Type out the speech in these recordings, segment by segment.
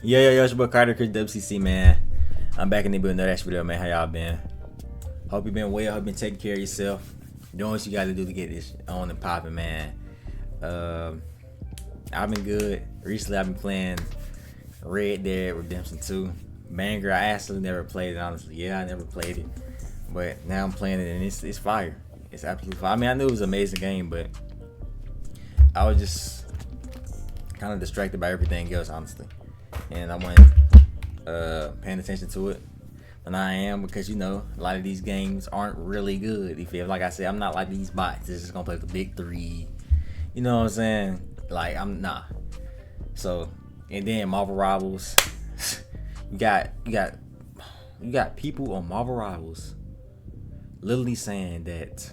Yo, it's your boy Carter, Chris WCC, man. I'm back in the building. Another video, man. How y'all been? Hope you been well. Hope you been taking care of yourself. Doing what you got to do to get this on and popping, man. I've been good. Recently, I've been playing Red Dead Redemption 2. Banger. I actually never played it, honestly. Yeah, I never played it. But now I'm playing it, and it's fire. It's absolutely fire. I mean, I knew it was an amazing game, but I was just kind of distracted by everything else, honestly. And I wasn't paying attention to it. And I am, because, you know, a lot of these games aren't really good. If you like I said, I'm not like these bots. This is gonna play the big three. You know what I'm saying? Like, I'm nah. So, and then Marvel Rivals. you got people on Marvel Rivals literally saying that,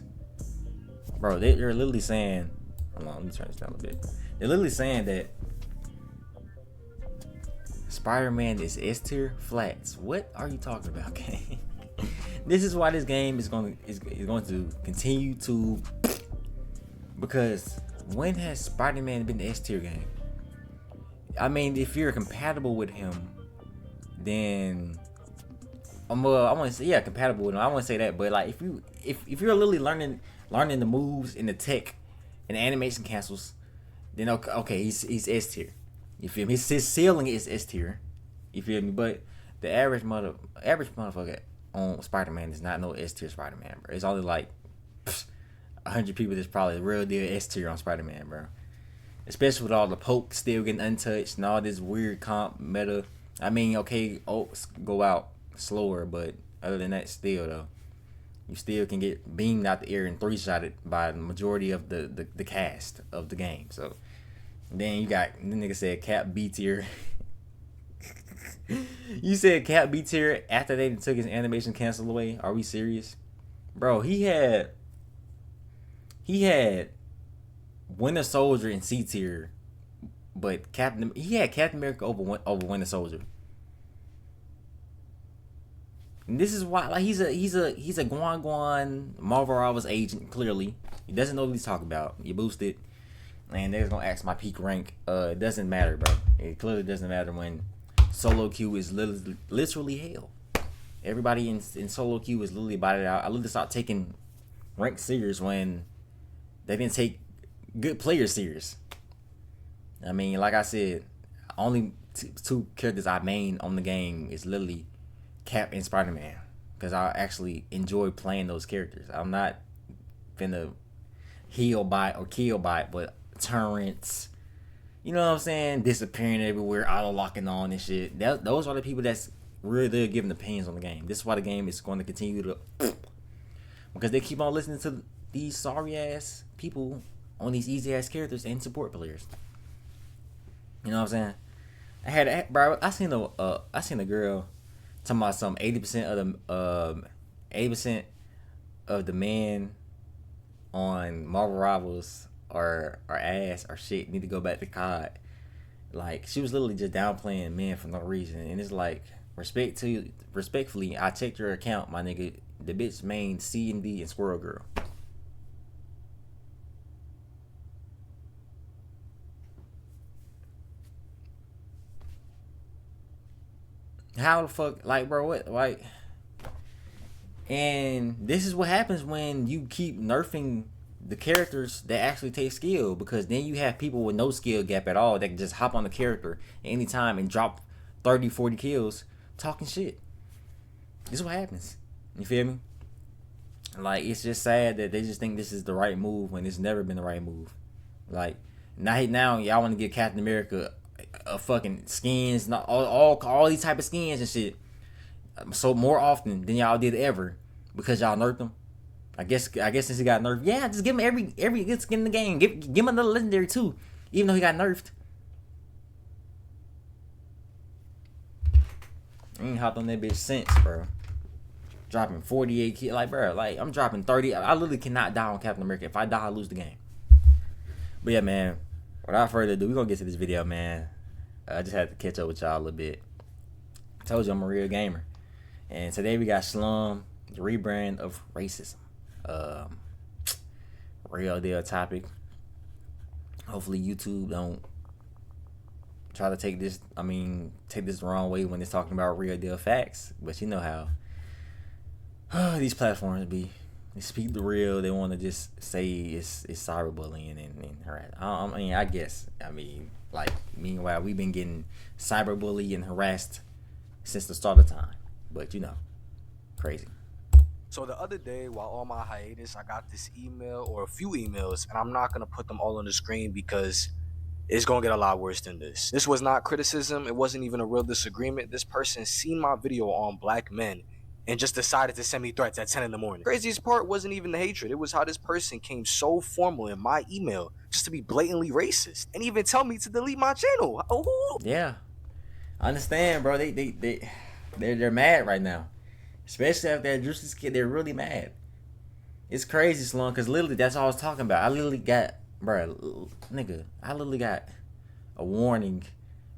bro, they're literally saying, hold on, let me turn this down a little bit. They're literally saying that Spider-Man is S tier flats. What are you talking about, gang? This is why this game is going to continue to, because when has Spider-Man been the S tier game? I mean, if you're compatible with him, then I want to say, yeah, compatible with him. I want to say that, but like if you're literally learning the moves and the tech and the animation cancels, then okay, he's S tier. You feel me? His ceiling is S tier. You feel me? But the average motherfucker on Spider-Man is not no S tier Spider-Man, bro. It's only like 100 people that's probably real deal S tier on Spider-Man, bro. Especially with all the poke still getting untouched and all this weird comp meta. I mean, okay, oaks go out slower, but other than that, still though, you still can get beamed out the air and three-shotted by the majority of the cast of the game. So then you got, the nigga said Cap B tier. You said Cap B tier after they took his animation cancel away? Are we serious? Bro, he had Winter Soldier in C tier, but he had Captain America over Winter Soldier. And this is why, like, he's a Guan Marvel Rivals agent. Clearly, he doesn't know what he's talking about. You boosted, and they're gonna ask my peak rank. It doesn't matter, bro. It clearly doesn't matter when solo queue is literally hell. Everybody in solo queue is literally botted out. I literally stopped taking rank serious when they didn't take good players serious. I mean, like I said, only two characters I main on the game is literally Cap and Spider-Man, because I actually enjoy playing those characters. I'm not finna heal bot or kill bot, but turrets, you know what I'm saying, disappearing everywhere, auto locking on and shit. Those are the people that's really giving opinions on the game. This is why the game is going to continue to because they keep on listening to these sorry ass people on these easy ass characters and support players. You know what I'm saying? I seen a girl talking about some 80% of the men on Marvel Rivals are ass or shit, need to go back to COD. Like, she was literally just downplaying men for no reason, and it's like, respectfully, I checked your account, my nigga. The bitch main C and D and Squirrel Girl. How the fuck, like, bro, what, like, and this is what happens when you keep nerfing the characters that actually take skill, because then you have people with no skill gap at all that can just hop on the character anytime and drop 30-40 kills talking shit. This is what happens. You feel me? Like, it's just sad that they just think this is the right move when it's never been the right move. Like, now y'all want to give Captain America a fucking skins, not all these type of skins and shit, so more often than y'all did ever, because y'all nerfed them. I guess since he got nerfed, yeah, just give him every good skin in the game. Give him another legendary too, even though he got nerfed. I ain't hopped on that bitch since, bro. Dropping 48 kills, like, bro, like, I'm dropping 30. I literally cannot die on Captain America. If I die, I lose the game. But yeah, man, without further ado, we're gonna get to this video, man. I just had to catch up with y'all a little bit. I told you I'm a real gamer. And today we got Slum, the rebrand of racism. Real deal topic. Hopefully YouTube don't try to take this the wrong way when it's talking about real deal facts. But you know how these platforms be. They speak the real. They want to just say it's cyberbullying and harassment. I guess. Like, meanwhile, we've been getting cyberbullied and harassed since the start of time. But crazy. So the other day, while on my hiatus, I got this email, or a few emails, and I'm not gonna put them all on the screen because it's gonna get a lot worse than this. This was not criticism. It wasn't even a real disagreement. This person seen my video on black men and just decided to send me threats at 10 in the morning. Craziest part wasn't even the hatred. It was how this person came so formal in my email just to be blatantly racist and even tell me to delete my channel. Oh. Yeah, I understand, bro. They're mad right now, especially after that Juicy's kid. They're really mad. It's crazy, Sloan, because literally that's all I was talking about. I literally got a warning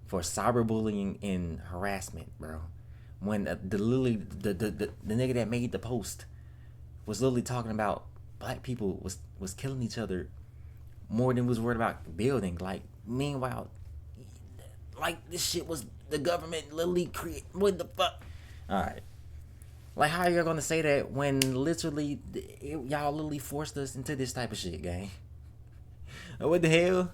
for cyberbullying and harassment, bro. When the nigga that made the post was literally talking about black people was killing each other more than was worried about building. Like, meanwhile, like, this shit was the government literally create. What the fuck? All right. Like, how are y'all gonna say that when literally y'all literally forced us into this type of shit, gang? What the hell?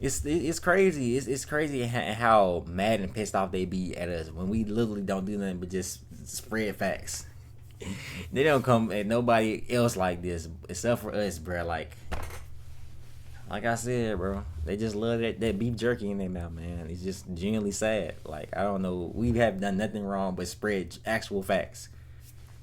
It's crazy. It's crazy how mad and pissed off they be at us when we literally don't do nothing but just spread facts. They don't come at nobody else like this except for us, bro. Like I said, bro, they just love that beef jerky in their mouth, man. It's just genuinely sad. Like, I don't know, we have done nothing wrong but spread actual facts.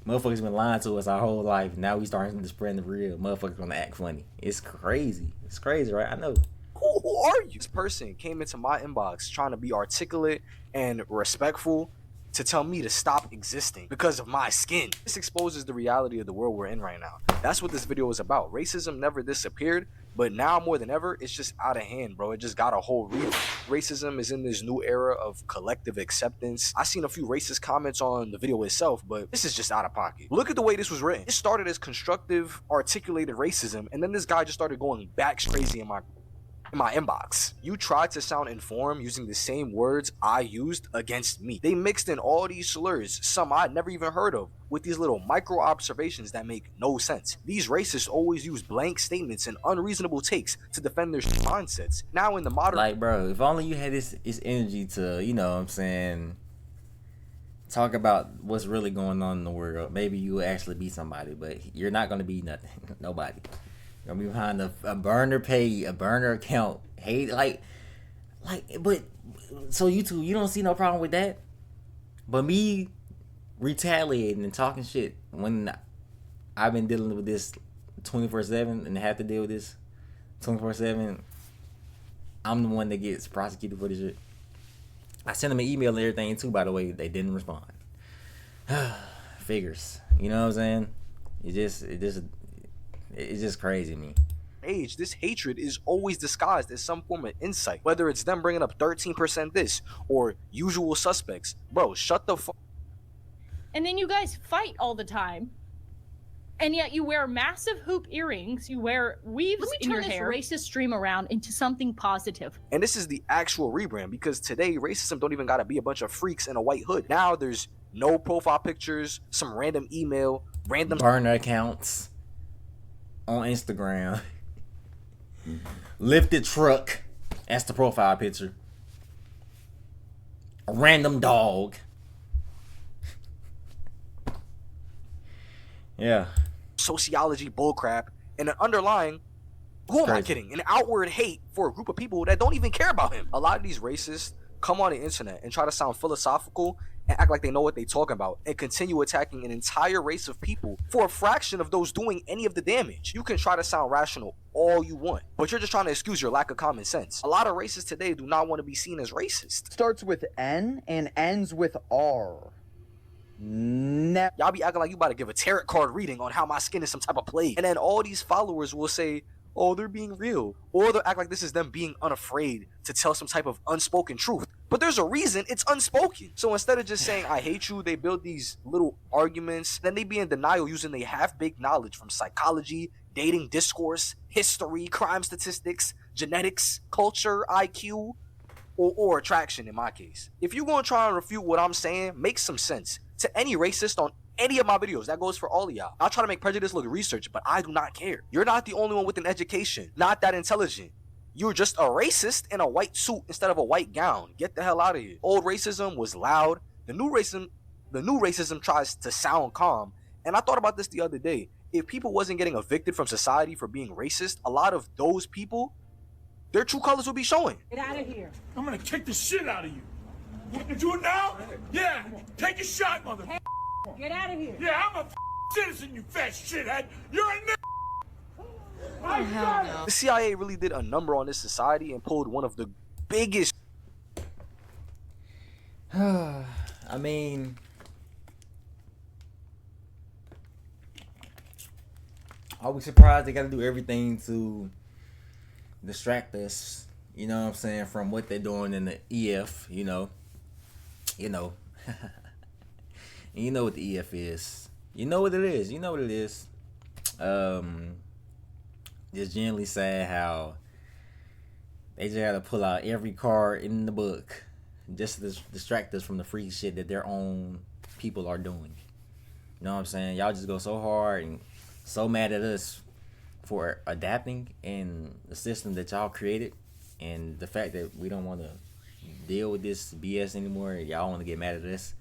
Motherfuckers been lying to us our whole life. Now we starting to spread the real. Motherfuckers gonna act funny. It's crazy. It's crazy, right? I know. Who are you? This person came into my inbox trying to be articulate and respectful to tell me to stop existing because of my skin. This exposes the reality of the world we're in right now. That's what this video is about. Racism never disappeared, but now more than ever, it's just out of hand, bro. It just got a whole read. Racism is in this new era of collective acceptance. I seen a few racist comments on the video itself, but this is just out of pocket. Look at the way this was written. It started as constructive, articulated racism, and then this guy just started going back crazy in my inbox. You tried to sound informed using the same words I used against me. They mixed in all these slurs, some I'd never even heard of, with these little micro observations that make no sense. These racists always use blank statements and unreasonable takes to defend their mindsets. Now in the modern... Like, bro, if only you had this energy to, you know what I'm saying, talk about what's really going on in the world, maybe you would actually be somebody, but you're not going to be nothing. Nobody. Gonna be behind a burner page, a burner account. Hate, but so you don't see no problem with that. But me retaliating and talking shit when I've been dealing with this 24/7 and have to deal with this 24/7, I'm the one that gets prosecuted for this shit. I sent them an email and everything too, by the way. They didn't respond. Figures. You know what I'm saying? It's just crazy to me. Age, this hatred is always disguised as some form of insight. Whether it's them bringing up 13% this or usual suspects. Bro, shut the fuck. And then you guys fight all the time. And yet you wear massive hoop earrings, you wear weaves in your hair. Let me turn this racist stream around into something positive. And this is the actual rebrand, because today racism don't even gotta be a bunch of freaks in a white hood. Now there's no profile pictures, some random email, random burner accounts on Instagram. Lifted truck, that's the profile picture. A random dog. Yeah. Sociology bullcrap and an underlying, who am I kidding, an outward hate for a group of people that don't even care about him. A lot of these racists come on the internet and try to sound philosophical and act like they know what they're talking about and continue attacking an entire race of people for a fraction of those doing any of the damage. You can try to sound rational all you want, but you're just trying to excuse your lack of common sense. A lot of racists today do not want to be seen as racist. Starts with N and ends with R. Y'all be acting like you about to give a tarot card reading on how my skin is some type of plague, and then all these followers will say, oh, they're being real, or they'll act like this is them being unafraid to tell some type of unspoken truth. But there's a reason it's unspoken. So instead of just saying I hate you, they build these little arguments, then they be in denial using their half-baked knowledge from psychology, dating discourse, history, crime statistics genetics, culture, IQ, or attraction in my case. If you're going to try and refute what I'm saying, make some sense. To any racist on any of my videos, that goes for all of y'all. I'll try to make prejudice look research, but I do not care. You're not the only one with an education, not that intelligent. You're just a racist in a white suit instead of a white gown. Get the hell out of here. Old racism was loud. The new racism tries to sound calm. And I thought about this the other day. If people wasn't getting evicted from society for being racist, a lot of those people, their true colors would be showing. Get out of here. I'm gonna kick the shit out of you. Want to do it now? Yeah, take a shot, mother. Hey, get out of here. Yeah, I'm a citizen, you fat shithead. You're a The CIA really did a number on this society and pulled one of the biggest. I mean, are we surprised they gotta do everything to distract us, you know what I'm saying, from what they're doing in the EF, you know. And you know what the EF is. You know what it is. You know what it is. Just generally sad how they just gotta pull out every card in the book just to distract us from the free shit that their own people are doing. You know what I'm saying? Y'all just go so hard and so mad at us for adapting in the system that y'all created, and the fact that we don't want to deal with this BS anymore. Y'all want to get mad at us.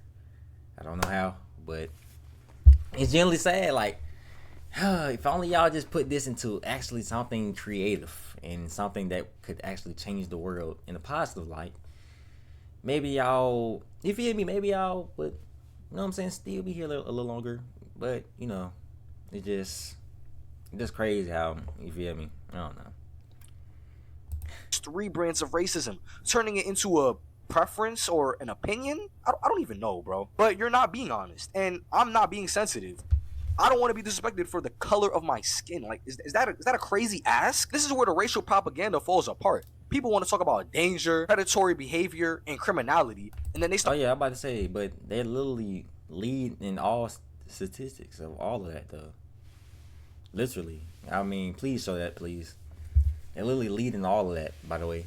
I don't know how, but it's generally sad. Like, if only y'all just put this into actually something creative and something that could actually change the world in a positive light. Maybe y'all, you feel me? Maybe y'all would, you know what I'm saying, still be here a little longer. But, you know, it's just crazy how, you feel me? I don't know. Rebrands of racism, turning it into a preference or an opinion. I don't even know, bro. But you're not being honest, and I'm not being sensitive. I don't want to be disrespected for the color of my skin. Like, is that a crazy ask? This is where the racial propaganda falls apart. People want to talk about danger, predatory behavior, and criminality, and then they start. Oh yeah, I'm about to say, but they literally lead in all statistics of all of that, though. Literally, I mean, please show that, please. They literally lead in all of that, by the way.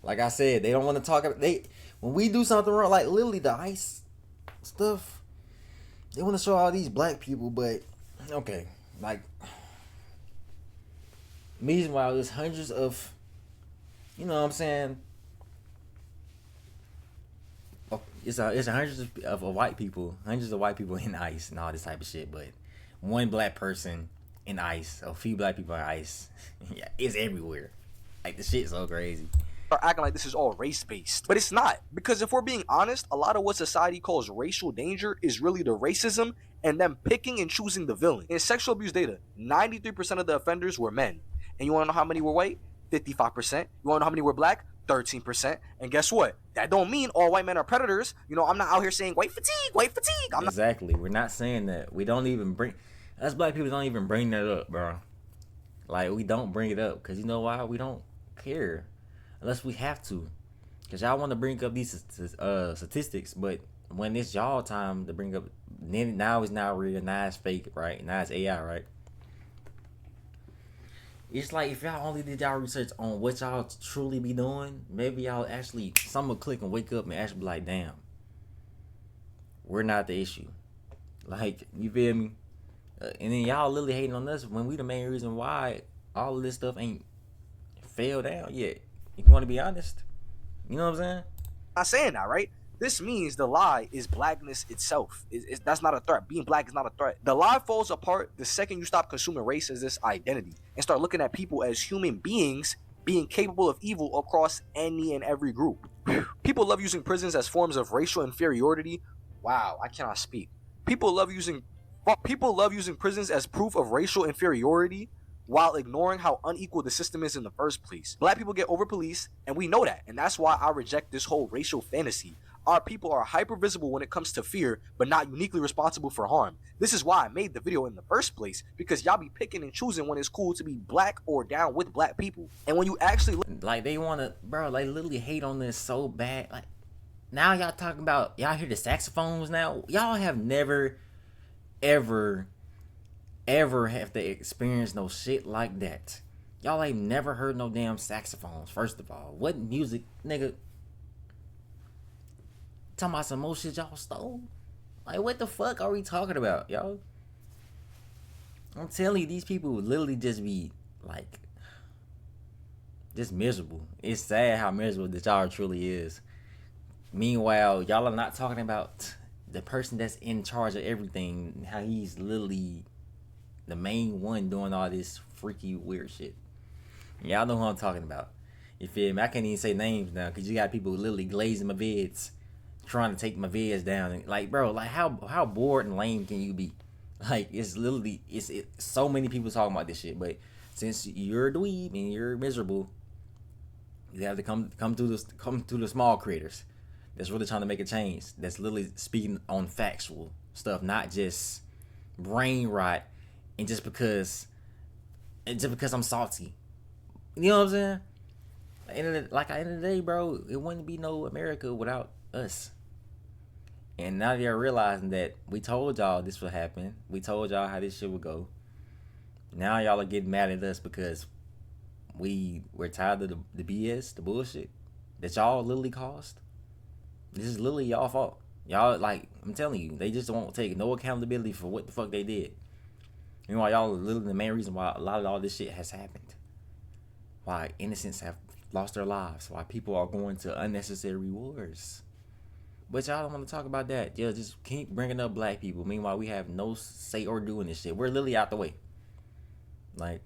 Like I said, they don't want to talk about when we do something wrong, like literally the ICE stuff. They want to show all these black people, but okay, like meanwhile, there's hundreds of, you know what I'm saying? It's hundreds of white people in ICE and all this type of shit, but one black person in ICE, a few black people in ICE, yeah, it's everywhere. Like, the shit's so crazy. Are acting like this is all race-based, but it's not, because if we're being honest, a lot of what society calls racial danger is really the racism and them picking and choosing the villain. In sexual abuse data, 93% of the offenders were men, and you want to know how many were white? 55%. You want to know how many were black? 13%. And guess what? That don't mean all white men are predators. You know, I'm not out here saying white fatigue. Exactly. We're not saying that. We don't even bring, us black people don't even bring that up, bro. Like, we don't bring it up because you know why? We don't care unless we have to, because y'all want to bring up these statistics, but when it's y'all time to bring up, then now it's not real, now it's fake, right? Now it's AI, right? It's like, if y'all only did y'all research on what y'all truly be doing, maybe y'all actually, some will click and wake up and actually be like, damn, we're not the issue. Like, you feel me? And then y'all literally hating on us when we the main reason why all of this stuff ain't fell down yet. If you want to be honest, you know what I'm saying? I'm not saying that, right? This means the lie is blackness itself. That's not a threat. Being black is not a threat. The lie falls apart the second you stop consuming race as this identity and start looking at people as human beings being capable of evil across any and every group. People love using prisons as forms of racial inferiority. Wow, I cannot speak. People love using prisons as proof of racial inferiority while ignoring how unequal the system is in the first place. Black people get over-policed, and we know that, and that's why I reject this whole racial fantasy. Our people are hyper-visible when it comes to fear, but not uniquely responsible for harm. This is why I made the video in the first place, because y'all be picking and choosing when it's cool to be black or down with black people. And when you actually look, like, they want to, bro, they literally hate on this so bad. Like, now y'all talking about, y'all hear the saxophones now? Y'all have never, ever have to experience no shit like that. Y'all ain't never heard no damn saxophones, first of all. What music, nigga? Talking about some more shit y'all stole? Like, what the fuck are we talking about, y'all? I'm telling you, these people would literally just be, like, just miserable. It's sad how miserable that y'all truly is. Meanwhile, y'all are not talking about the person that's in charge of everything, how he's literally the main one doing all this freaky weird shit. Y'all know who I'm talking about. You feel me? I can't even say names now because you got people literally glazing my vids, trying to take my vids down. And like, bro, like how bored and lame can you be? Like, it's literally it's so many people talking about this shit. But since you're a dweeb and you're miserable, you have to come to the small creators that's really trying to make a change. That's literally speaking on factual stuff, not just brain rot and just because I'm salty. You know what I'm saying? At the end of the day, bro, it wouldn't be no America without us. And now they're realizing that we told y'all this would happen. We told y'all how this shit would go. Now y'all are getting mad at us because we're tired of the BS, the bullshit that y'all literally caused. This is literally y'all fault. Y'all, like, I'm telling you, they just won't take no accountability for what the fuck they did. Meanwhile, y'all are literally the main reason why a lot of all this shit has happened. Why innocents have lost their lives. Why people are going to unnecessary wars. But y'all don't want to talk about that. Yeah, just keep bringing up black people. Meanwhile, we have no say or do in this shit. We're literally out the way. Like,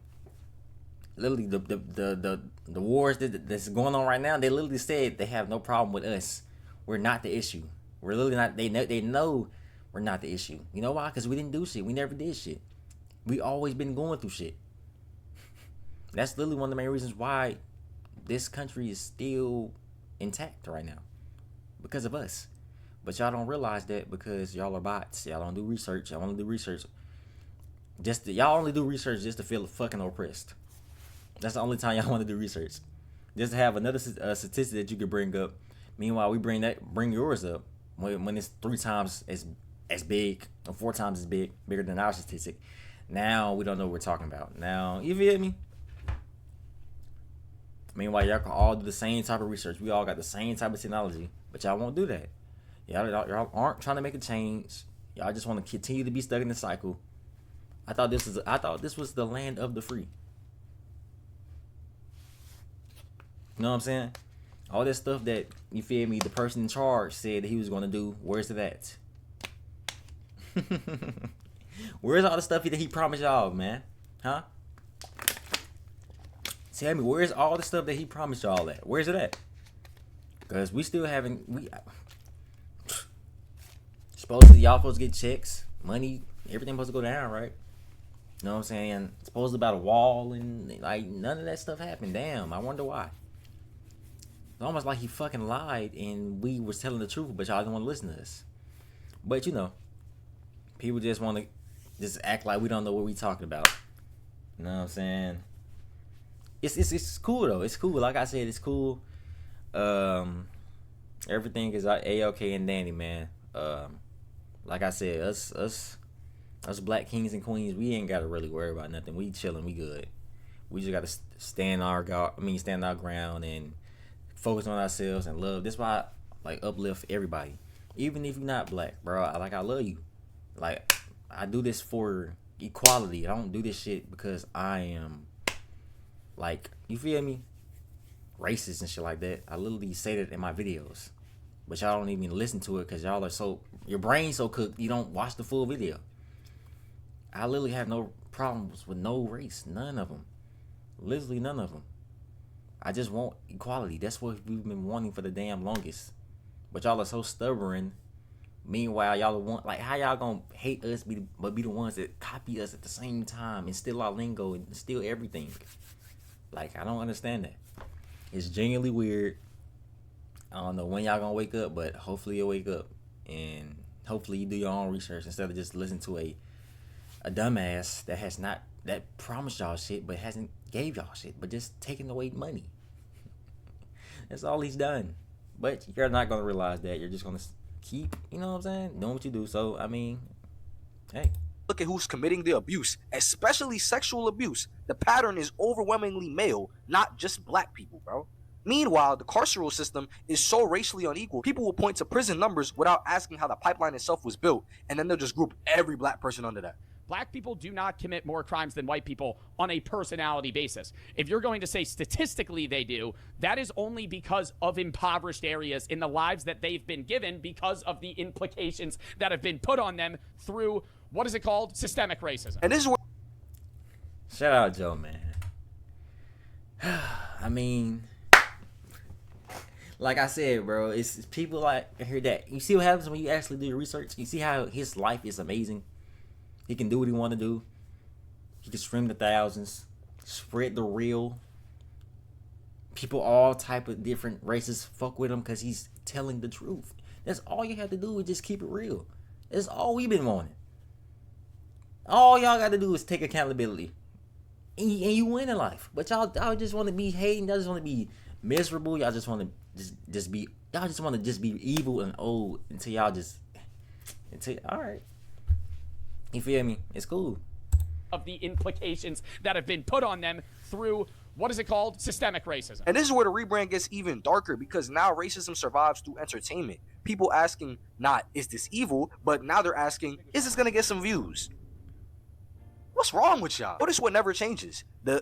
literally, the wars that's going on right now, they literally said they have no problem with us. We're not the issue. We're literally not. They know we're not the issue. You know why? Because we didn't do shit. We never did shit. We always been going through shit. That's literally one of the main reasons why this country is still intact right now. Because of us. But y'all don't realize that because y'all are bots. Y'all don't do research. Y'all only do research. Y'all only do research just to feel fucking oppressed. That's the only time y'all want to do research. Just to have another statistic that you could bring up. Meanwhile, we bring yours up when it's 3 times as big or 4 times as bigger than our statistic. Now we don't know what we're talking about. Now, you feel me? Meanwhile, y'all can all do the same type of research. We all got the same type of technology, but y'all won't do that. Y'all aren't trying to make a change. Y'all just want to continue to be stuck in the cycle. I thought this was the land of the free. You know what I'm saying? All this stuff that, you feel me, the person in charge said that he was going to do, where's it at? Where's all the stuff that he promised y'all, man? Huh? Tell me, where's all the stuff that he promised y'all at? Where's it at? Because we still haven't, y'all supposed to get checks, money, everything supposed to go down, right? You know what I'm saying? Supposed about a wall and, like, none of that stuff happened. Damn, I wonder why. It's almost like he fucking lied and we was telling the truth, but y'all didn't want to listen to us. But, you know, people just want to just act like we don't know what we talking about. You know what I'm saying? It's cool, though. It's cool. Like I said, it's cool. Everything is A-OK and dandy, man. Like I said, us black kings and queens, we ain't got to really worry about nothing. We chilling, we good. We just got to stand our ground and focus on ourselves and love. That's why I, like, uplift everybody. Even if you're not black, bro, I love you. Like, I do this for equality. I don't do this shit because I am, like, you feel me, racist and shit like that. I literally say that in my videos. But y'all don't even listen to it because y'all are your brain's so cooked, you don't watch the full video. I literally have no problems with no race. None of them. Literally none of them. I just want equality. That's what we've been wanting for the damn longest. But y'all are so stubborn. Meanwhile, y'all want, like, how y'all gonna hate us but be the ones that copy us at the same time and steal our lingo and steal everything? Like, I don't understand that. It's genuinely weird. I don't know when y'all gonna wake up, but hopefully you'll wake up and hopefully you do your own research instead of just listen to a dumbass that promised y'all shit but hasn't gave y'all shit, but just taking away money. That's all he's done. But you're not gonna realize that. You're just gonna keep, you know what I'm saying, doing what you do. So I mean, hey, Look at who's committing the abuse, especially sexual abuse. The pattern is overwhelmingly male, not just black people, bro. Meanwhile, the carceral system is so racially unequal, people will point to prison numbers without asking how the pipeline itself was built, and then they'll just group every black person under that. Black people do not commit more crimes than white people on a personality basis. If you're going to say statistically they do, that is only because of impoverished areas in the lives that they've been given because of the implications that have been put on them through, what is it called? Systemic racism. And this is where Shout out Joe, man. I mean, like I said, bro, it's people like hear that. You see what happens when you actually do your research? You see how his life is amazing? He can do what he want to do. He can stream to thousands, spread the real. People all type of different races fuck with him because he's telling the truth. That's all you have to do is just keep it real. That's all we've been wanting. All y'all got to do is take accountability. And you win in life. But y'all just want to be hating. Y'all just want to be miserable. Y'all just want to just be. Y'all just want to just be evil and old until y'all just. All right. You feel me? It's cool. Of the implications that have been put on them through, what is it called? Systemic racism. And this is where the rebrand gets even darker, because now racism survives through entertainment. People asking not, is this evil? But now they're asking, is this gonna get some views? What's wrong with y'all? Notice what never changes. The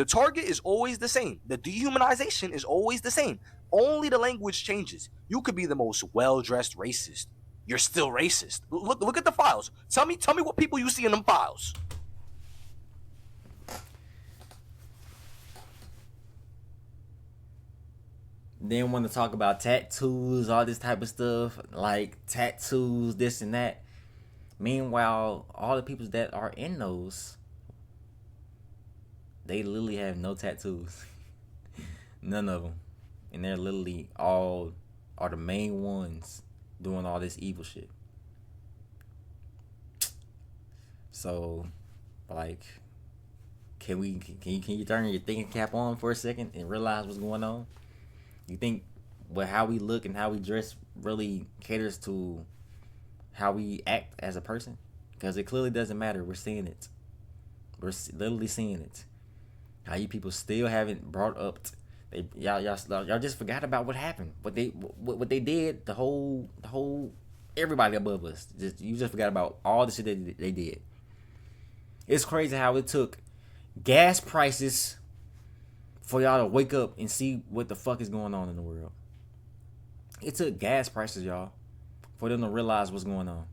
target is always the same. The dehumanization is always the same. Only the language changes. You could be the most well-dressed racist. You're still racist. Look at the files. Tell me what people you see in them files. Then want to talk about tattoos, all this type of stuff, like tattoos, this and that. Meanwhile, all the people that are in those, they literally have no tattoos. None of them. And they're literally all are the main ones doing all this evil shit. So, like, can you turn your thinking cap on for a second and realize what's going on? You think how we look and how we dress really caters to how we act as a person? Because it clearly doesn't matter. We're seeing it. We're literally seeing it. How you people still haven't brought up. Y'all just forgot about what happened. What they did. The whole everybody above us. You just forgot about all the shit that they did. It's crazy how it took gas prices for y'all to wake up and see what the fuck is going on in the world. It took gas prices, y'all, for them to realize what's going on.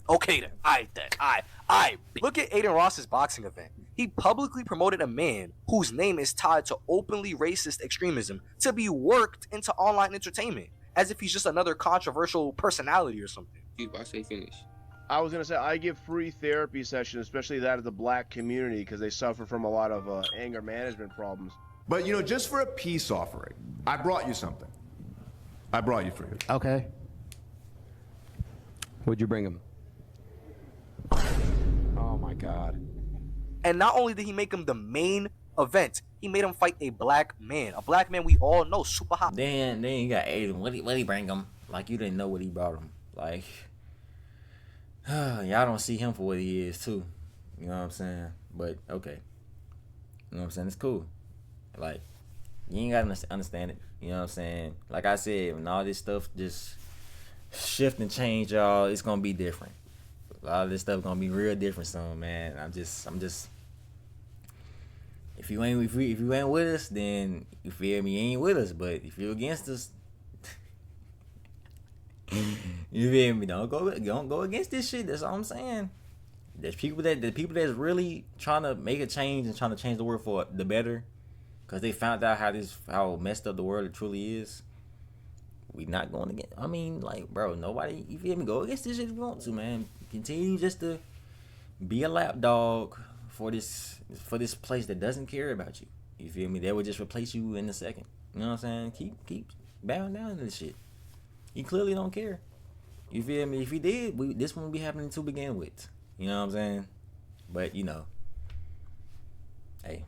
Okay then. I look at Aiden Ross's boxing event. He publicly promoted a man whose name is tied to openly racist extremism to be worked into online entertainment, as if he's just another controversial personality or something. I say finish. I was gonna say I give free therapy sessions, especially that of the black community, because they suffer from a lot of anger management problems. But you know, just for a peace offering, I brought you something. I brought you food. Okay. Would you bring him? Oh my god. And not only did he make him the main event, he made him fight a black man. A black man we all know, super hot. Then you got Aiden. What he bring him? Like, you didn't know what he brought him. Like, y'all don't see him for what he is too. You know what I'm saying? But okay. You know what I'm saying? It's cool. Like, you ain't gotta understand it. You know what I'm saying? Like I said, when all this stuff just shift and change, y'all, it's gonna be different. A lot of this stuff gonna be real different soon, man. I'm just if you ain't with us, then you feel me, you ain't with us. But if you're against us, you feel me, don't go against this shit. That's all I'm saying. There's people that's really trying to make a change and trying to change the world for the better, because they found out how messed up the world it truly is. We not going against. I mean, like, bro, nobody. You feel me? Go against this shit if you want to, man. Continue just to be a lapdog for this place that doesn't care about you. You feel me? They would just replace you in a second. You know what I'm saying? Keep bowing down to this shit. You clearly don't care. You feel me? If he did, this wouldn't be happening to begin with. You know what I'm saying? But you know, hey,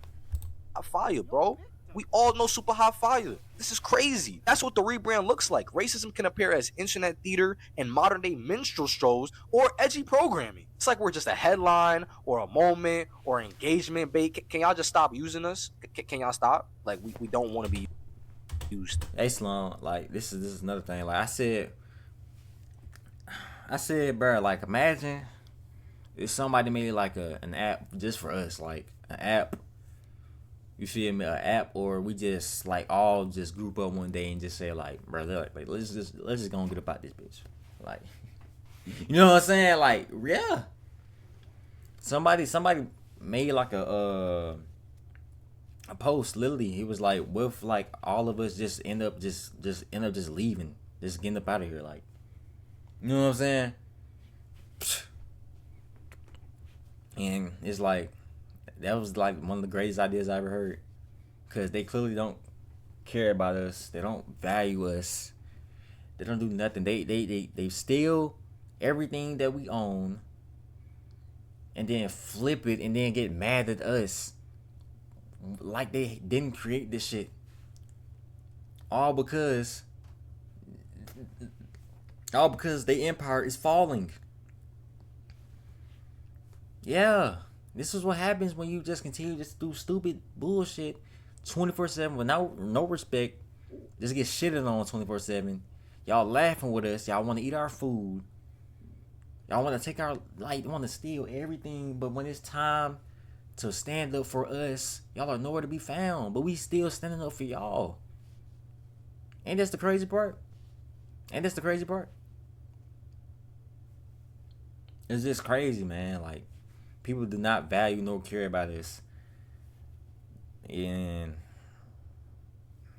I fire, bro. We all know super hot fire. This is crazy. That's what the rebrand looks like. Racism can appear as internet theater and modern day minstrel shows or edgy programming. It's like we're just a headline or a moment or engagement bait. Can y'all just stop using us? Can y'all stop? Like we don't want to be used. Hey Slum, like this is another thing. Like I said, bro, like imagine if somebody made like an app just for us, like an app. You feel me? An app, or we just like all just group up one day and just say like, bro, like let's just go and get about this bitch. Like, you know what I'm saying? Like, yeah. Somebody made like a post. Literally, it was like, with like all of us just end up just leaving, just getting up out of here. Like, you know what I'm saying? And it's like, that was like one of the greatest ideas I ever heard, because they clearly don't care about us. They don't value us. They don't do nothing. They steal everything that we own and then flip it and then get mad at us like they didn't create this shit, all because the empire is falling. Yeah. This is what happens when you just continue to do stupid bullshit 24/7 with no respect. Just get shitted on 24/7. Y'all laughing with us. Y'all want to eat our food. Y'all want to take our want to steal everything. But when it's time to stand up for us, y'all are nowhere to be found. But we still standing up for y'all. Ain't that's the crazy part? It's just crazy, man. Like, people do not value nor care about us. And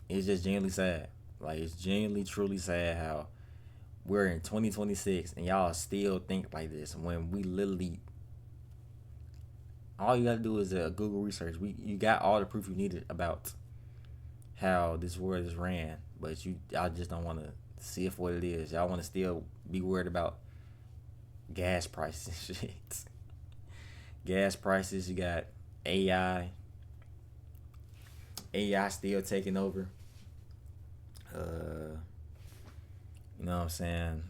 it's just genuinely sad. Like, it's genuinely, truly sad how we're in 2026 and y'all still think like this when we literally, all you gotta do is Google research. You got all the proof you needed about how this world is ran, but y'all just don't want to see it for what it is. Y'all want to still be worried about gas prices and shit. Gas prices, you got AI still taking over. You know what I'm saying?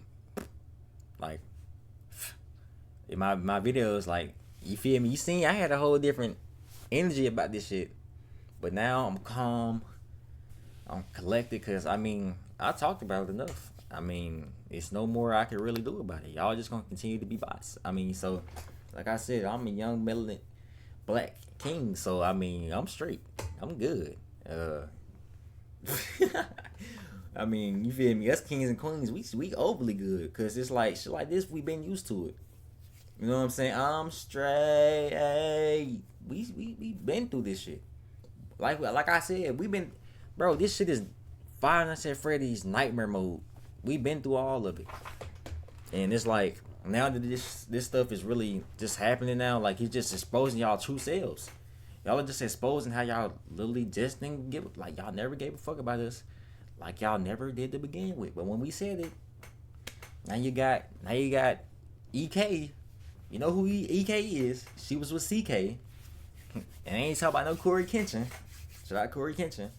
Like, in my videos, like, you feel me? You seen I had a whole different energy about this shit, but now I'm calm, I'm collected, because I mean, I talked about it enough. I mean, it's no more I can really do about it. Y'all just gonna continue to be bots. I mean, so like I said, I'm a young melanin black king, so I mean, I'm straight. I'm good. I mean, you feel me? Us kings and queens, we overly good, cause it's like shit like this. We been used to it. You know what I'm saying? I'm straight. Hey, we been through this shit. Like I said, we been, bro. This shit is Five Nights at Freddy's nightmare mode. We been through all of it, and it's like, now that this stuff is really just happening now, like, he's just exposing y'all true selves. Y'all are just exposing how y'all literally just didn't give, like, y'all never gave a fuck about us, like y'all never did to begin with. But when we said it, now you got EK. You know who EK is? She was with CK, and I ain't talking about no Corey Kenshin. Shout out Corey Kenshin.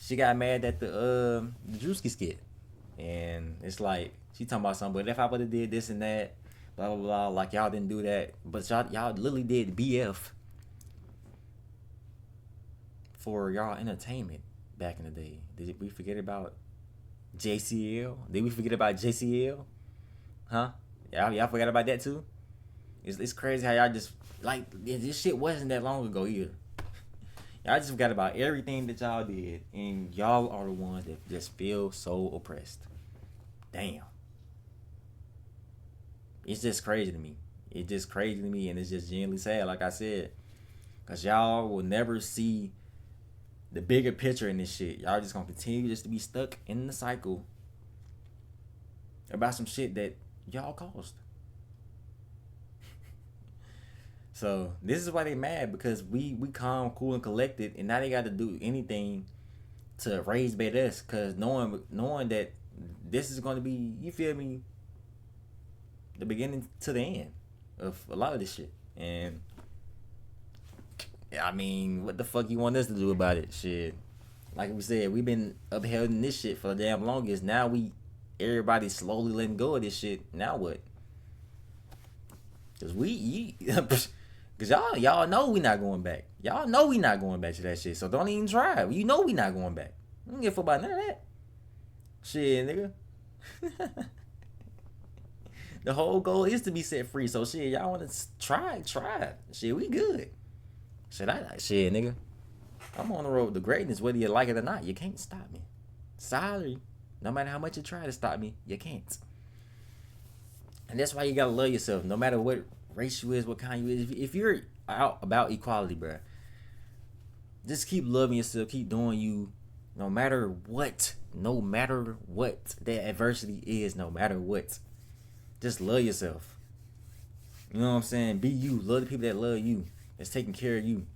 She got mad at the Drewski skit, and it's like, she talking about something, but if I would have did this and that, blah blah blah, like y'all didn't do that, but y'all literally did BF for y'all entertainment back in the day. Did we forget about JCL? Did we forget about JCL? Huh? Y'all forgot about that too? It's crazy how y'all just, like, this shit wasn't that long ago either. Y'all just forgot about everything that y'all did, and y'all are the ones that just feel so oppressed. Damn. It's just crazy to me. And it's just genuinely sad, like I said. Because y'all will never see the bigger picture in this shit. Y'all just gonna continue just to be stuck in the cycle about some shit that y'all caused. So this is why they mad, because we calm, cool, and collected, and now they got to do anything to raise bait us, because knowing that this is going to be, you feel me, the beginning to the end of a lot of this shit. And I mean, what the fuck you want us to do about it? Shit. Like we said, we've been upholding this shit for the damn longest. Now everybody slowly letting go of this shit. Now what? Cause cause y'all know we not going back. Y'all know we not going back to that shit. So don't even try. You know we not going back. I don't give a fuck about none of that. Shit, nigga. The whole goal is to be set free. So shit, y'all want to try it. Shit, we good. Shit, nigga. I'm on the road to greatness, whether you like it or not. You can't stop me. Sorry. No matter how much you try to stop me, you can't. And that's why you gotta love yourself. No matter what race you is, what kind you is. If you're out about equality, bruh, just keep loving yourself. Keep doing you. No matter what. No matter what the adversity is. No matter what. Just love yourself. You know what I'm saying? Be you. Love the people that love you. That's taking care of you.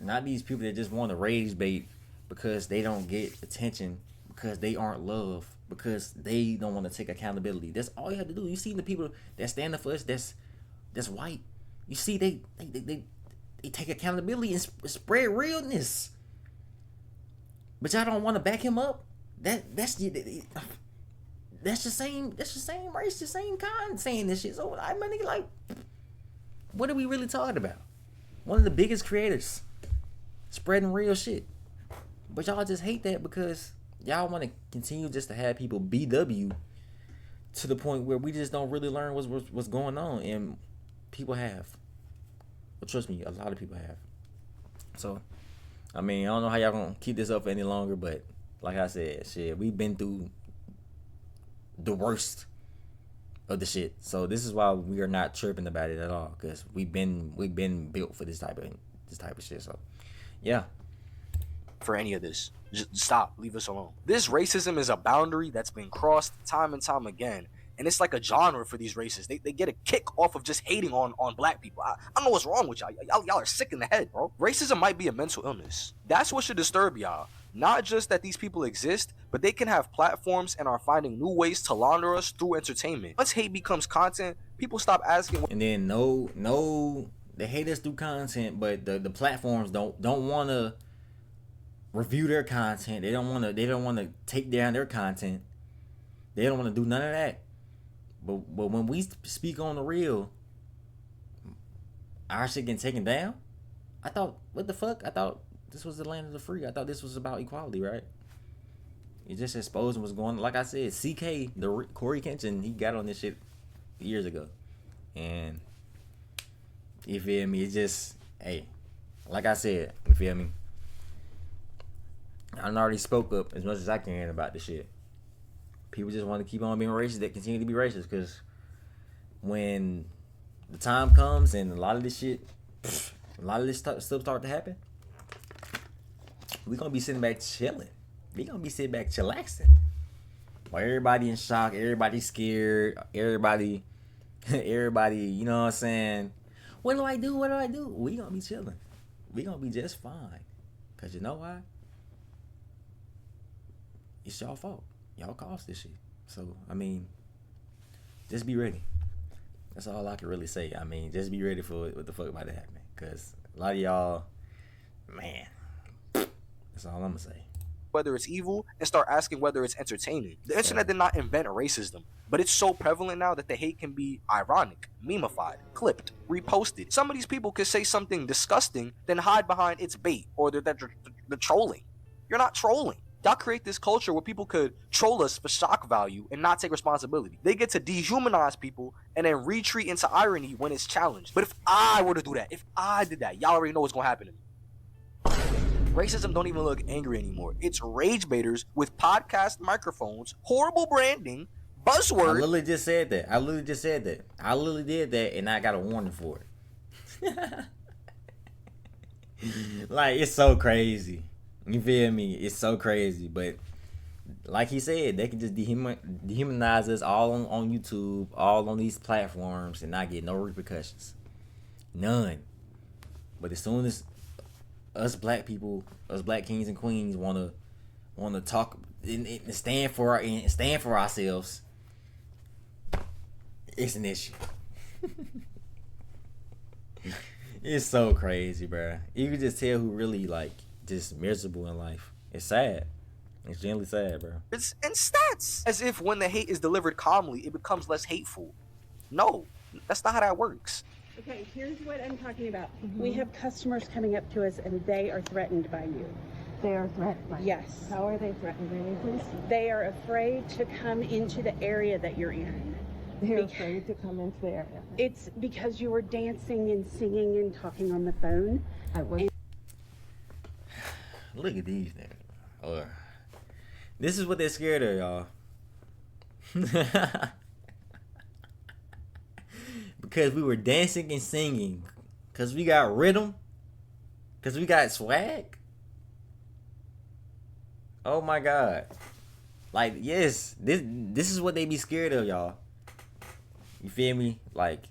Not these people that just want to rage bait because they don't get attention, because they aren't loved, because they don't want to take accountability. That's all you have to do. You see the people that stand up for us that's white. You see they take accountability and spread realness. But y'all don't want to back him up. That's the same race, the same kind saying this shit. So I mean, like, what are we really talking about? One of the biggest creators spreading real shit. But y'all just hate that because y'all want to continue just to have people BW to the point where we just don't really learn what's going on. And people have. But trust me, a lot of people have. So, I mean, I don't know how y'all gonna keep this up any longer, but like I said, shit, we've been through the worst of the shit. So this is why we are not chirping about it at all, because we've been built for this type of shit. So yeah. For any of this, just stop, leave us alone. This racism is a boundary that's been crossed time and time again, and it's like a genre for these races. They get a kick off of just hating on black people. I don't know what's wrong with y'all. Y'all are sick in the head, bro. Racism might be a mental illness. That's what should disturb y'all. Not just that these people exist, but they can have platforms and are finding new ways to launder us through entertainment. Once hate becomes content, people stop asking. And then they hate us through content, but the platforms don't want to review their content. They don't want to take down their content. They don't want to do none of that. But when we speak on the real, our shit getting taken down. I thought, what the fuck? I thought this was the land of the free. I thought this was about equality, right? It just exposing what's going on. Like I said, CK, Corey Kenshin, he got on this shit years ago. And you feel me? It's just, hey, like I said, you feel me? I already spoke up as much as I can about this shit. People just want to keep on being racist. They continue to be racist because when the time comes and a lot of this stuff start to happen, we gonna be sitting back chilling. We gonna be sitting back chillaxing. While everybody in shock, everybody scared, everybody, you know what I'm saying? What do I do? We gonna be chilling. We gonna be just fine. Cause you know why? It's y'all fault. Y'all caused this shit. So, I mean, just be ready. That's all I can really say. I mean, just be ready for what the fuck about to happen. Because a lot of y'all, man, that's all I'm going to say. Whether it's evil and start asking whether it's entertaining. The internet did not invent racism, but it's so prevalent now that the hate can be ironic, memeified, clipped, reposted. Some of these people could say something disgusting, then hide behind it's bait or they're trolling. You're not trolling. Y'all create this culture where people could troll us for shock value and not take responsibility. They get to dehumanize people and then retreat into irony when it's challenged. But if I were to do that, if I did that, y'all already know what's gonna happen to me. Racism don't even look angry anymore. It's rage baiters with podcast microphones, horrible branding, buzzwords. I literally just said that. I literally did that and I got a warning for it. Like, it's so crazy. You feel me? It's so crazy. But like he said, they can just dehumanize us all on YouTube, all on these platforms, and not get no repercussions. None. But as soon as us black people, us black kings and queens wanna talk and stand for ourselves, it's an issue. It's so crazy, bro. You can just tell who really like just miserable in life. It's sad. It's genuinely sad, bro. It's in stats. As if when the hate is delivered calmly, it becomes less hateful. No, that's not how that works. Okay, here's what I'm talking about. We have customers coming up to us and they are threatened by you. They are threatened by you? Yes. How are they threatened by you, please? They are afraid to come into the area that you're in. They're afraid to come into the area. It's because you were dancing and singing and talking on the phone. I was. Look at these niggas. This is what they're scared of, y'all. Because we were dancing and singing. Because we got rhythm. Because we got swag. Oh my God. Like, yes. This is what they be scared of, y'all. You feel me? Like,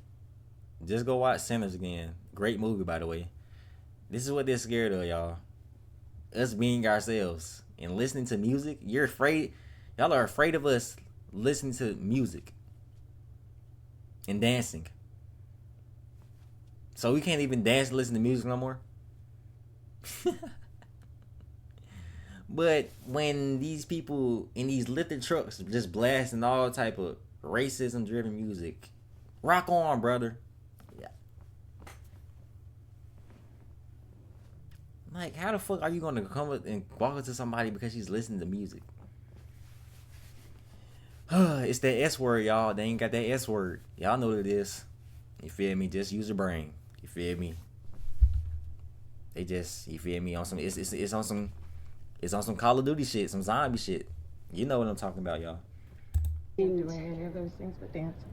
just go watch Sinners again. Great movie, by the way. This is what they're scared of, y'all. Us being ourselves and listening to music. You're afraid. Y'all are afraid of us listening to music and dancing. So we can't even dance and listen to music no more. But when these people in these lifted trucks just blasting all type of racism driven music, rock on, brother. Yeah. Like, how the fuck are you gonna come up and walk up to somebody because she's listening to music? It's that S word, y'all. They ain't got that S word. Y'all know what it is. You feel me? Just use your brain. You feel me? They just, you feel me, on some it's on some Call of Duty shit, some zombie shit. You know what I'm talking about, y'all. Doing any of those things but dancing.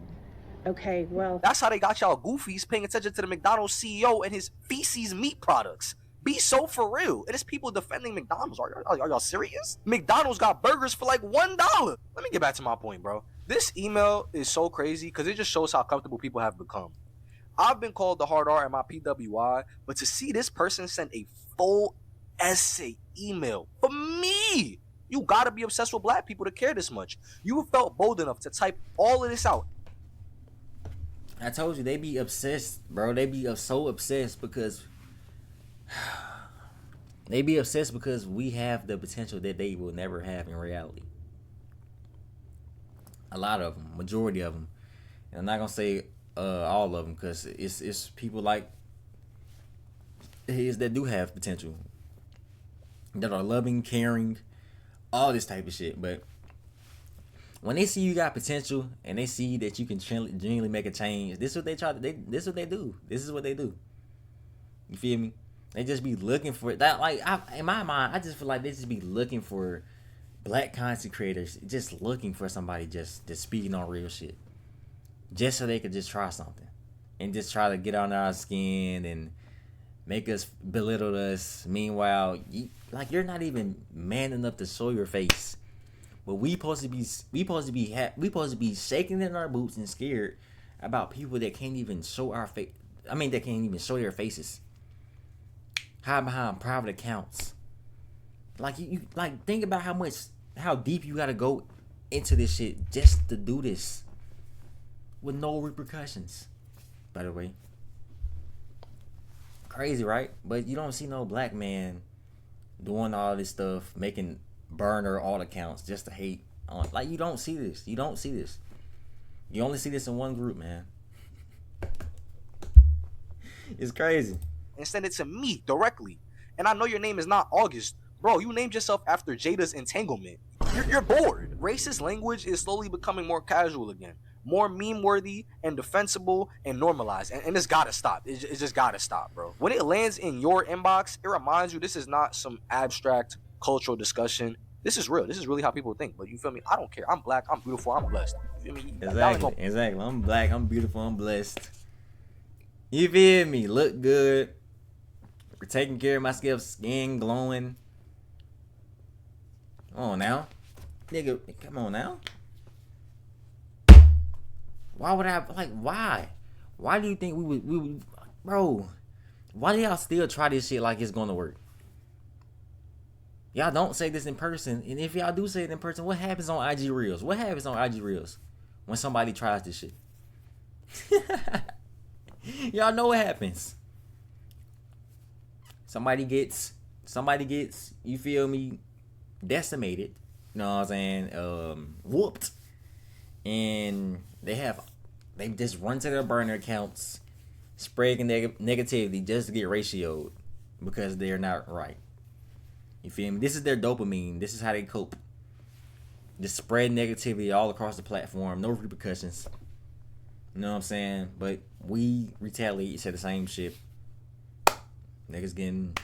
Okay, well, That's how they got y'all goofies paying attention to the McDonald's CEO and his feces meat products. Be so for real. It is people defending McDonald's. Are y'all serious? McDonald's got burgers for like $1. Let me get back to my point, bro. This email is so crazy because it just shows how comfortable people have become. I've been called the hard R at my PWI, but to see this person send a full essay email for me, you gotta be obsessed with black people to care this much. You felt bold enough to type all of this out. I told you, they be obsessed, bro. They be so obsessed because we have the potential that they will never have in reality. A lot of them, majority of them. And I'm not gonna say all of them because it's people like his that do have potential, that are loving, caring, all this type of shit. But when they see you got potential and they see that you can genuinely make a change, this is what they this is what they do. This is what they do. You feel me? They just be looking for that. Like, in my mind, I just feel like they just be looking for black content creators, just looking for somebody just speaking on real shit, just so they could just try something and just try to get on our skin and make us belittle us. Meanwhile, you're not even man enough to show your face. But we supposed to be shaking in our boots and scared about people that can't even show our face. I mean, that can't even show their faces. Hide behind private accounts. Like, you think about how deep you gotta go into this shit just to do this with no repercussions. By the way, crazy, right? But you don't see no black man doing all this stuff, making burner all accounts just to hate on. Like, you don't see this. You don't see this. You only see this in one group, man. It's crazy. And send it to me directly. And I know your name is not August. Bro, you named yourself after Jada's entanglement. You're bored. Racist language is slowly becoming more casual again. More meme-worthy and defensible and normalized. And it's gotta stop. It just gotta stop, bro. When it lands in your inbox, it reminds you this is not some abstract cultural discussion. This is real. This is really how people think. But you feel me? I don't care. I'm black. I'm beautiful. I'm blessed. You feel me? Exactly. I'm black. I'm beautiful. I'm blessed. You feel me? Look good. We're taking care of my skin glowing. Come on now. Nigga, come on now. Why would I, why? Why do you think we would, bro, why do y'all still try this shit like it's gonna work? Y'all don't say this in person, and if y'all do say it in person, what happens on IG Reels? What happens on IG Reels when somebody tries this shit? Y'all know what happens. somebody gets, you feel me, decimated, you know what I'm saying, whooped, and they just run to their burner accounts, spreading negativity just to get ratioed because they're not right. You feel me? This is their dopamine. This is how they cope. Just spread negativity all across the platform, no repercussions. You know what I'm saying? But we retaliate, say the same shit. Niggas getting,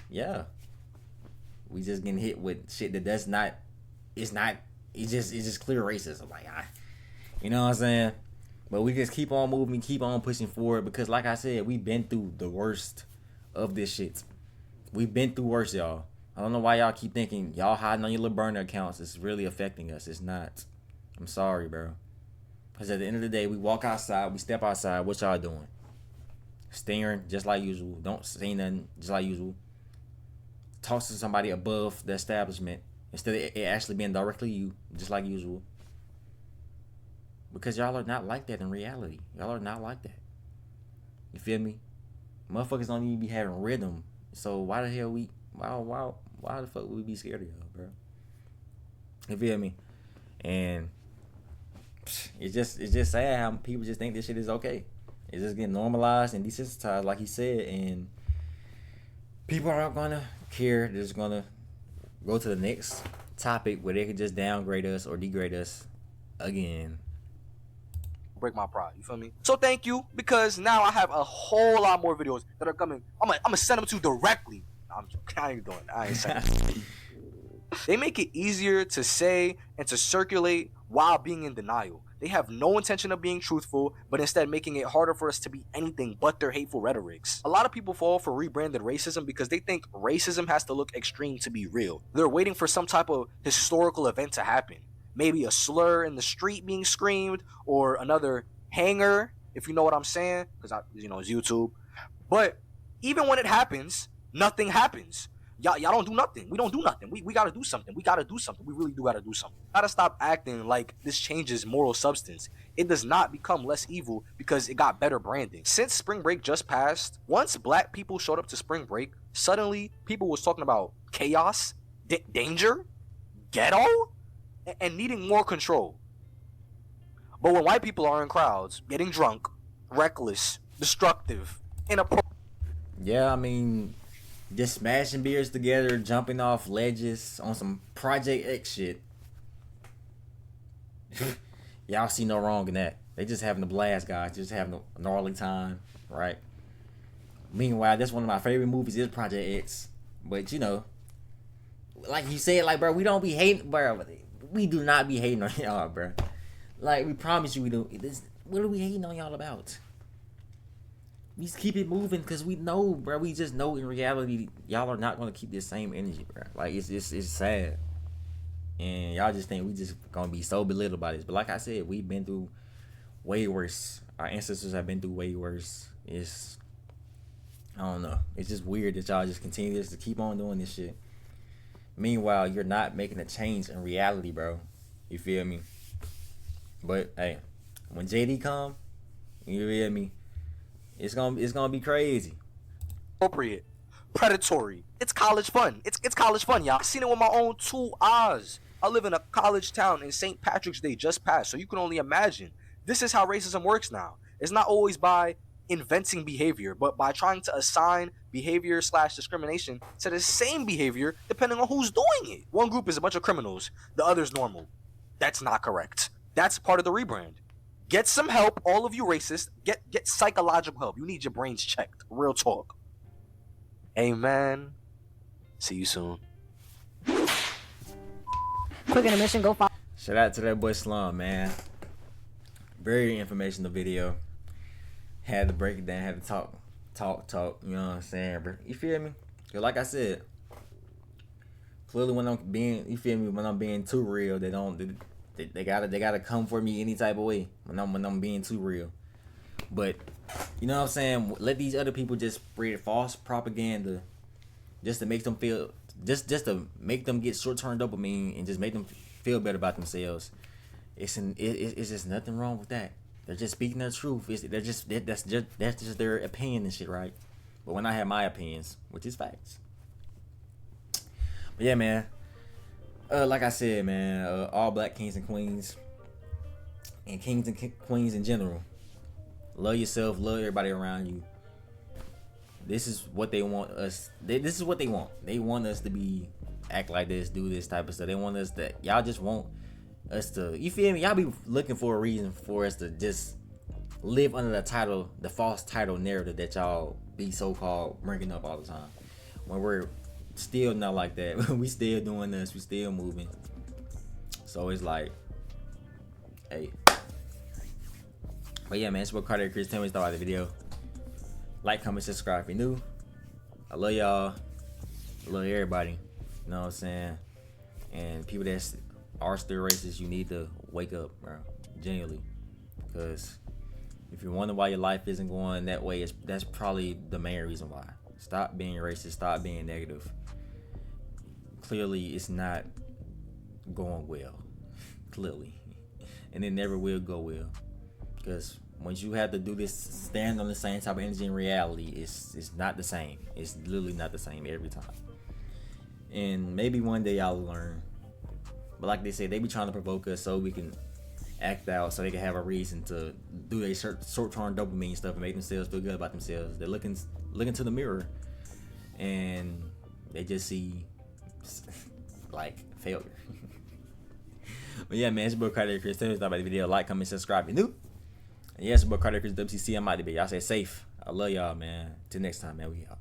we just getting hit with shit that does not, it's just clear racism. Like, you know what I'm saying? But we just keep on moving, keep on pushing forward because, like I said, we've been through the worst of this shit. We've been through worse, y'all. I don't know why y'all keep thinking y'all hiding on your little burner accounts is really affecting us. It's not. I'm sorry, bro. Because at the end of the day, we walk outside, we step outside. What y'all doing? Staring just like usual. Don't say nothing just like usual. Talk to somebody above the establishment instead of it actually being directly you, just like usual. Because y'all are not like that in reality. Y'all are not like that. You feel me? Motherfuckers don't even be having rhythm. So why the hell why the fuck would we be scared of y'all, bro? You feel me? And it's just sad how people just think this shit is okay. It's just getting normalized and desensitized, like he said, and people aren't gonna care. They're just gonna go to the next topic where they can just downgrade us or degrade us again. Break my pride, you feel me? So thank you, because now I have a whole lot more videos that are coming. I'm gonna send them to you directly. I'm joking. I ain't doing that. I ain't sending. They make it easier to say and to circulate while being in denial. They have no intention of being truthful, but instead making it harder for us to be anything but their hateful rhetorics. A lot of people fall for rebranded racism because they think racism has to look extreme to be real. They're waiting for some type of historical event to happen. Maybe a slur in the street being screamed, or another hanger, if you know what I'm saying, because it's YouTube. But even when it happens, nothing happens. Y'all don't do nothing. We don't do nothing. We gotta do something. We gotta do something. We really do gotta do something. Gotta stop acting like this changes moral substance. It does not become less evil because it got better branding. Since spring break just passed, once black people showed up to spring break, suddenly people was talking about chaos, danger, ghetto, and needing more control. But when white people are in crowds, getting drunk, reckless, destructive, inappropriate. Yeah, I mean, just smashing beers together, jumping off ledges on some Project X shit. Y'all see no wrong in that. They just having a blast, guys. Just having a gnarly time, right? Meanwhile, that's one of my favorite movies is Project X. But, like you said, like, bro, we don't be hating, bro. We do not be hating on y'all, bro. Like, we promise you we do. What are we hating on y'all about? We just keep it moving because we know, bro. We just know in reality, y'all are not going to keep this same energy, bro. Like, it's sad. And y'all just think we just going to be so belittled by this. But like I said, we've been through way worse. Our ancestors have been through way worse. I don't know. It's just weird that y'all just continue to keep on doing this shit. Meanwhile, you're not making a change in reality, bro. You feel me? But hey, when JD come, you feel me? It's gonna be crazy. Appropriate, predatory. It's college fun. It's college fun, y'all. I seen it with my own 2 eyes. I live in a college town, and St. Patrick's Day just passed, so you can only imagine. This is how racism works now. It's not always by inventing behavior, but by trying to assign behavior / discrimination to the same behavior depending on who's doing it. One group is a bunch of criminals, the other's normal. That's not correct. That's part of the rebrand. Get some help, all of you racists. Get psychological help. You need your brains checked. Real talk. Amen. See you soon. Quick intermission, go follow. Shout out to that boy Slum, man. Very informational video. Had to break it down, had to talk, you know what I'm saying, bro? You feel me? Cause like I said, clearly when I'm being too real, they gotta come for me any type of way when I'm being too real. But you know what I'm saying? Let these other people just spread false propaganda just to make them feel just to make them get short-term dopamine and just make them feel better about themselves. It's just nothing wrong with that. They're just speaking their truth. That's just their opinion and shit, right? But when I have my opinions, which is facts, But yeah, man. Like I said, man, all black kings and queens, and kings and queens in general, love yourself, love everybody around you. This is what they want us. This is what they want. They want us to be act like this, do this type of stuff. They want us to. Y'all just want us to. You feel me? Y'all be looking for a reason for us to just live under the title, the false title narrative that y'all be so-called bringing up all the time. When we're still not like that. We still doing this. We still moving. So it's like, hey. But yeah, man, it's what Carter Chris. Tell me what you thought about the video. Like, comment, subscribe if you're new. I love y'all. I love everybody. You know what I'm saying? And people that are still racist, you need to wake up, bro. Genuinely. Because if you're wondering why your life isn't going that way, that's probably the main reason why. Stop being racist. Stop being negative. Clearly, it's not going well. Clearly. And it never will go well. Because once you have to do this, stand on the same type of energy in reality, it's not the same. It's literally not the same every time. And maybe one day y'all will learn. But like they say, they be trying to provoke us so we can act out, so they can have a reason to do their short-term dopamine stuff and make themselves feel good about themselves. They're looking to the mirror, and they just see like failure. But yeah, man, it's your boy Carter Chris. Tell me about the video. Like, comment, subscribe if you're new. And yes, boy Carter Chris WCC. I'm out of here. Y'all stay safe. I love y'all, man. Till next time, man. We out.